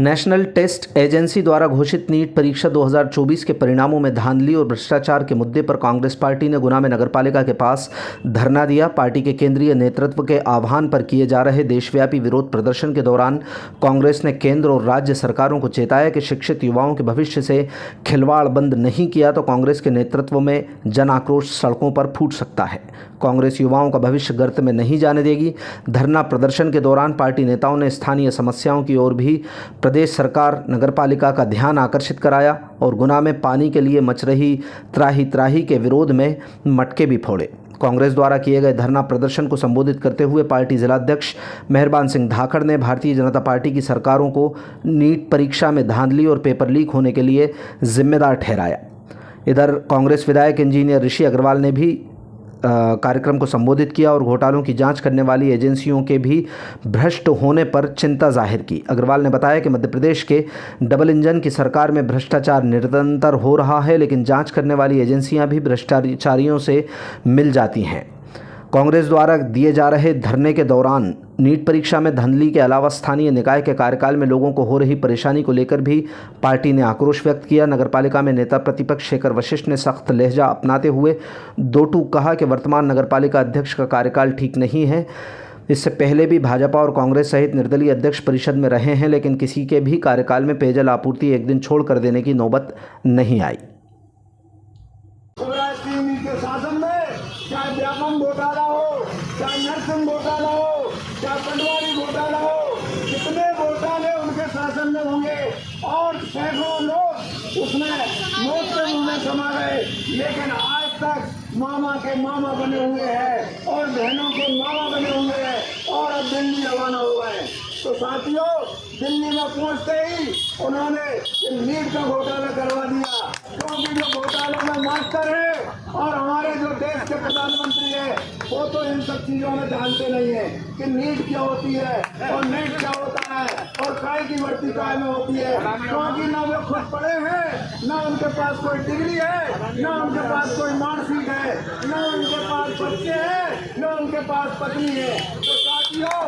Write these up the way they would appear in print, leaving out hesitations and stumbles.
National test agency द्वारा घोषित NEET परीक्षा 2024 के परिणामों में धांधली और भ्रष्टाचार के मुद्दे पर कांग्रेस पार्टी ने गुना में नगरपालिका के पास धरना दिया। पार्टी के केंद्रीय नेतृत्व के आह्वान पर किए जा रहे देशव्यापी विरोध प्रदर्शन के दौरान कांग्रेस ने केंद्र और राज्य सरकारों को चेताया कि शिक्षित युवाओं के भविष्य से खिलवाड़ बंद नहीं किया तो कांग्रेस के नेतृत्व में जन आक्रोश सड़कों पर फूट सकता है। कांग्रेस युवाओं का भविष्य गर्त में नहीं जाने देगी। धरना प्रदर्शन के दौरान पार्टी नेताओं ने स्थानीय समस्याओं की ओर भी प्रदेश सरकार नगरपालिका का ध्यान आकर्षित कराया और गुना में पानी के लिए मच रही त्राही के विरोध में मटके भी फोड़े। कांग्रेस द्वारा किए गए धरना प्रदर्शन को संबोधित करते हुए पार्टी जिलाध्यक्ष मेहरबान सिंह धाकड़ ने भारतीय जनता पार्टी की सरकारों को नीट परीक्षा में धांधली और पेपर लीक होने के लिए जिम्मेदार ठहराया। इधर कांग्रेस विधायक इंजीनियर ऋषि अग्रवाल ने भी कार्यक्रम को संबोधित किया और घोटालों की जांच करने वाली एजेंसियों के भी भ्रष्ट होने पर चिंता जाहिर की। अग्रवाल ने बताया कि मध्य प्रदेश के डबल इंजन की सरकार में भ्रष्टाचार निरंतर हो रहा है, लेकिन जांच करने वाली एजेंसियां भी भ्रष्टाचारियों से मिल जाती हैं। कांग्रेस द्वारा दिए जा रहे धरने के दौरान नीट परीक्षा में धांधली के अलावा स्थानीय निकाय के कार्यकाल में लोगों को हो रही परेशानी को लेकर भी पार्टी ने आक्रोश व्यक्त किया। नगरपालिका में नेता प्रतिपक्ष शेखर वशिष्ठ ने सख्त लहजा अपनाते हुए दो टूक कहा कि वर्तमान नगरपालिका अध्यक्ष का कार्यकाल ठीक नहीं है। इससे पहले भी भाजपा और कांग्रेस सहित निर्दलीय अध्यक्ष परिषद में रहे हैं, लेकिन किसी के भी कार्यकाल में पेयजल आपूर्ति एक दिन छोड़ कर देने की नौबत नहीं आई। चाहे व्यापम घोटाला हो, चाहे नरसिंह घोटाला हो, चाहे पटवारी घोटाला हो, कितने घोटाले उनके शासन में होंगे और सैकड़ों लोग उसमें मौत के मुंह में समा गए, लेकिन आज तक मामा के मामा बने हुए हैं और बहनों के मामा बने हुए हैं और अब दिल्ली रवाना हो गए। तो साथियों, दिल्ली में पहुंचते ही उन्होंने नीट का घोटाला करवा दिया, क्योंकि जो घोटालों में मास्टर है और हमारे जो देश के प्रधानमंत्री है वो तो इन सब चीजों में जानते नहीं है कि नीट क्या होती है और नेट क्या होता है और काय की भर्ती काय में होती है, क्योंकि ना वो खुद पढ़े हैं, ना उनके पास कोई डिग्री है, ना उनके पास कोई मार्कशीट है, ना उनके पास बच्चे हैं, ना उनके पास पत्नी है। तो साथियों,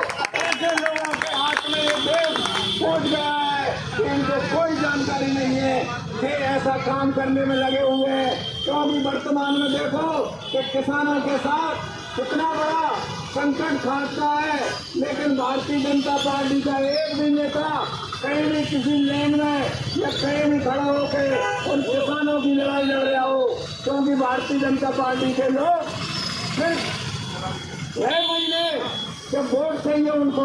ऐसे लोगों के हाथ में ये देश पहुंच गया है कि इनको कोई जानकारी नहीं है, फिर ऐसा काम करने में लगे हुए हैं। क्योंकि वर्तमान में देखो कि किसानों के साथ कितना बड़ा संकट खाता है, लेकिन भारतीय जनता पार्टी का एक भी नेता कहीं भी किसी लेन में या कहीं भी खड़ा होकर उन किसानों की लड़ाई लड़ रहा हो, क्योंकि भारतीय जनता पार्टी के लोग सिर्फ 6 महीने जब वोट चाहिए उनको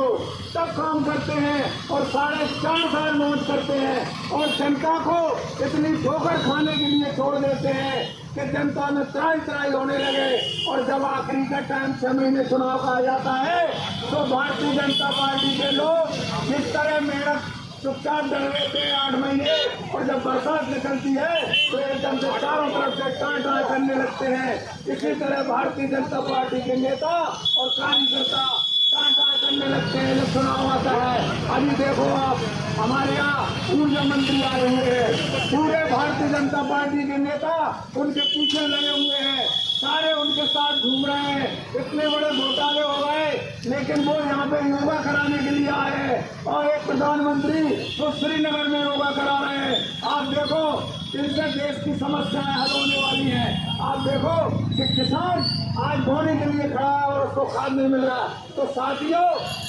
तब काम करते हैं और 4.5 साल मौज करते हैं और जनता को इतनी ठोकर खाने के लिए छोड़ देते हैं कि जनता में त्राही होने लगे। और जब आखिरी का टाइम 6 महीने चुनाव का आ जाता है तो भारतीय जनता पार्टी के लोग जिस तरह मेहनत चुपचाप डर रहते हैं 8 महीने, और जब बरसात निकलती है तो एकदम से चारों तरफ से टाँ करने लगते हैं। इसी तरह भारतीय जनता पार्टी के नेता और कार्यकर्ता टाँ करने लगते हैं जब चुनाव आता है। अभी देखो आप, हमारे यहाँ ऊर्जा मंत्री आए हुए हैं, पूरे भारतीय जनता पार्टी के नेता उनके पीछे लगे हुए हैं, सारे उनके साथ घूम रहे हैं। इतने बड़े घोटाले हो गए, लेकिन वो यहाँ पे योगा कराने के लिए आए हैं और एक प्रधानमंत्री वो श्रीनगर में योगा करा रहे हैं। आप देखो, इनसे देश की समस्याएं हल होने वाली हैं। आप देखो कि किसान आज बोने के लिए खड़ा है और उसको खाद नहीं मिल रहा। तो साथियों,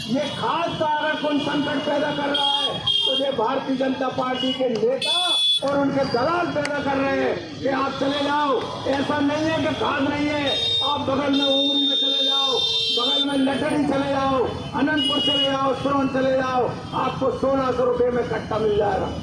ये खाद का अगर कोई संकट पैदा कर रहा है तो ये भारतीय जनता पार्टी के नेता और उनके दलाल पैदा कर रहे हैं कि आप चले जाओ। ऐसा नहीं है कि खाद नहीं है, आप बगल में उमरी में चले जाओ, बगल में लटड़ी चले जाओ, अनंतपुर चले जाओ, सोन चले जाओ, आपको 1600 रुपये में कट्टा मिल जाएगा।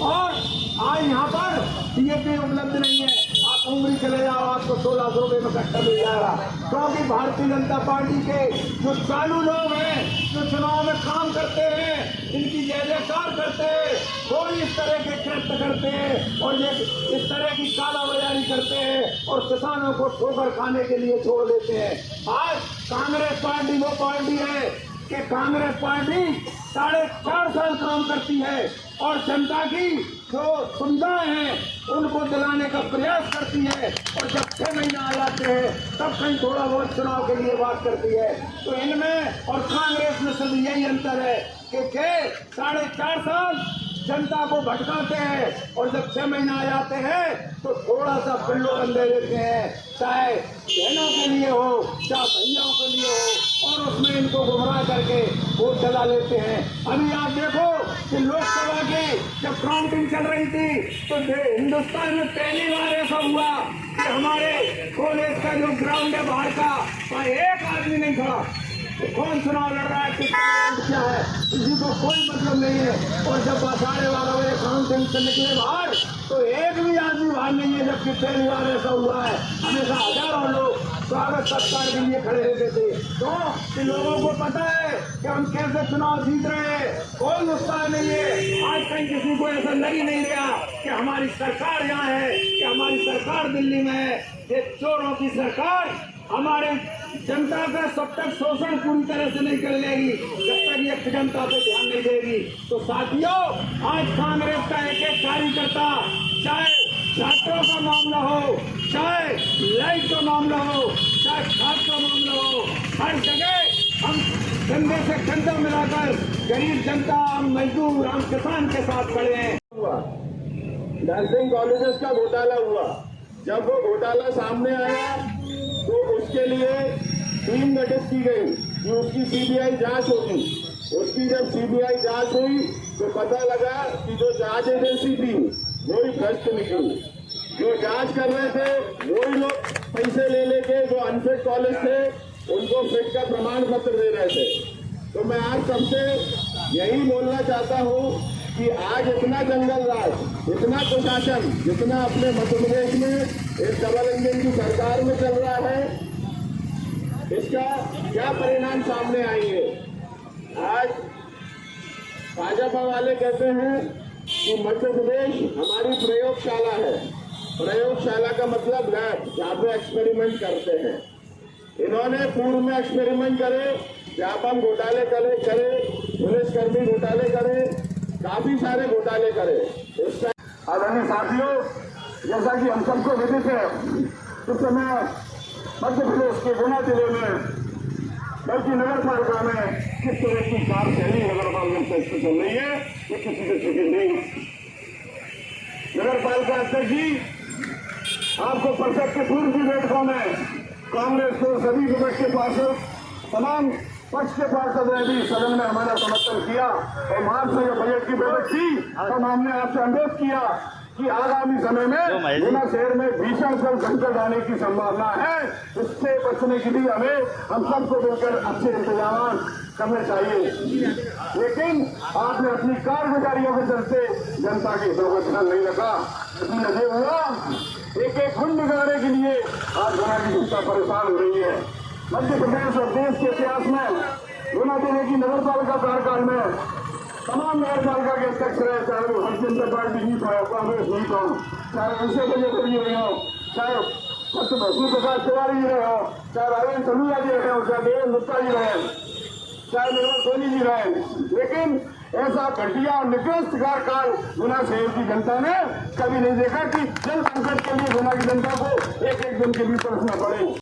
और आज यहाँ पर DAP उपलब्ध नहीं है, आप उमरी चले जाओ, आपको 1600 रुपये में कट्टा मिल जाएगा। क्योंकि भारतीय जनता पार्टी के जो चालू लोग हैं, जो चुनाव में काम करते हैं, इनकी जय जयकार करते हैं, वो इस तरह के कृत्य करते हैं और ये इस तरह की कालाबाजारी करते हैं और किसानों को ठोकर खाने के लिए छोड़ देते हैं। आज कांग्रेस पार्टी वो पार्टी है कि कांग्रेस पार्टी 4.5 साल काम करती है और जनता की जो सुविधाएं हैं उनको दिलाने का प्रयास करती है, और जब 6 महीने आ जाते हैं तब कहीं थोड़ा बहुत चुनाव के लिए बात करती है। तो इनमें और कांग्रेस में सिर्फ यही अंतर है कि 4.5 साल जनता को भटकाते हैं और जब 6 महीना आ जाते हैं तो थोड़ा सा पिल्लोपन दे देते हैं, चाहे बहनों के लिए हो चाहे भैयाओं के लिए हो, और उसमें इनको गुमराह करके वोट डला लेते हैं। अभी आप देखो कि लोकसभा की जब काउंटिंग चल रही थी तो हिंदुस्तान में पहली बार ऐसा हुआ कि हमारे कॉलेज का जो ग्राउंड है बाहर का, वहाँ एक आदमी नहीं खड़ा। तो कौन चुनाव लड़ रहा है, किसका क्या है, किसी को कोई मतलब नहीं है। और जब 12:30 बजे काउंटिंग से निकले बाहर तो एक भी आदमी बाहर नहीं है, जबकि पहली बार ऐसा हुआ है। हमेशा हजारों लोग स्वागत सत्कार के लिए खड़े रहते थे। तो कि लोगों को पता है कि हम कैसे चुनाव जीत रहे हैं, कोई उत्साह नहीं है। आज कहीं किसी को ऐसा लग ही नहीं रहा कि हमारी सरकार यहाँ है, कि हमारी सरकार दिल्ली में है। ये चोरों की सरकार हमारे जनता का सब तक शोषण पूरी तरह से नहीं कर लेगी जब तक ये जनता पे ध्यान नहीं देगी। तो साथियों, आज कांग्रेस का एक एक कार्यकर्ता, चाहे छात्रों का मामला हो, चाहे लाइट का मामला हो, चाहे खाद का मामला हो, हर जगह हम कंधे से कंधा मिलाकर गरीब जनता, हम मजदूर, हम किसान के साथ खड़े हैं। नर्सिंग कॉलेजेस का घोटाला हुआ, जब वो घोटाला सामने आया तो उसके लिए टीम गठित की गई कि उसकी सीबीआई जांच होगी। उसकी जब सीबीआई जांच हुई तो पता लगा कि जो जांच एजेंसी थी वही भ्रष्ट निकली। जो जांच कर रहे थे वही लोग पैसे ले लेके जो अनफिट कॉलेज थे उनको फिट का प्रमाण पत्र दे रहे थे। तो मैं आज सबसे यही बोलना चाहता हूँ कि आज इतना जंगल राज, इतना कुशासन जितना अपने मध्य प्रदेश में इस डबल इंजन की सरकार में चल रहा है, इसका क्या परिणाम सामने आएंगे। आज भाजपा वाले कहते हैं कि मध्य प्रदेश हमारी प्रयोगशाला है। प्रयोगशाला का मतलब लैब, जहाँ पे एक्सपेरिमेंट करते हैं। इन्होंने पूर्व में एक्सपेरिमेंट करे, व्यापम घोटाले करे, पुलिसकर्मी घोटाले करे, काफी सारे घोटाले करे। आदरणीय साथियों, जैसा कि हम सबको विदित है, इस समय मध्य प्रदेश के गुना जिले में बल्कि नगर पालिका में किस तरह की कार्यशैली नगर पालिका से चल रही है ये किसी से फिक्र नहीं। नगर पालिका अध्यक्ष जी, आपको परिषद के पूर्व की बैठकों में कांग्रेस को सभी विपक्ष के पार्षद, तमाम पक्ष के पार्षद ने भी सदन में हमारा समर्थन किया। और मार्च में जब बजट की बैठक थी तो हमने आपसे अनुरोध किया कि आगामी समय में गुना शहर में भीषण जल संकट आने की संभावना है। इससे बचने के लिए हम सबको मिलकर अच्छे इंतजाम करने चाहिए। लेकिन आपने अपनी कारगुजारियों के चलते जनता के हितों को ध्यान नहीं रखा। इसलिए ये हुआ, एक एक खुंड बिगाड़ने के लिए आज गुना की जनता परेशान हो रही है। मध्य प्रदेश और देश के इतिहास में गुना जिले की नगर पालिका कार्यकाल में तमाम नगर पालिका के अध्यक्ष रहे, चाहे वो भारतीय जनता पार्टी जीत हो, कांग्रेस जीत हो, चाहे उनसे बजे जी रहे हो, चाहे डॉक्टर महसूस प्रकाश तिवारी जी रहे हो, चाहे राजेंद्र सलूजा जी रहे हो, चाहे देवेंद्र गुप्ता जी रहे, चाहे निर्मल सोनी जी रहे। लेकिन ऐसा घटिया और निकृष्ट कार्यकाल गुना शहर की जनता ने कभी नहीं देखा कि जल संकट के लिए गुना की जनता को एक एक दिन के लिए तरसना पड़े।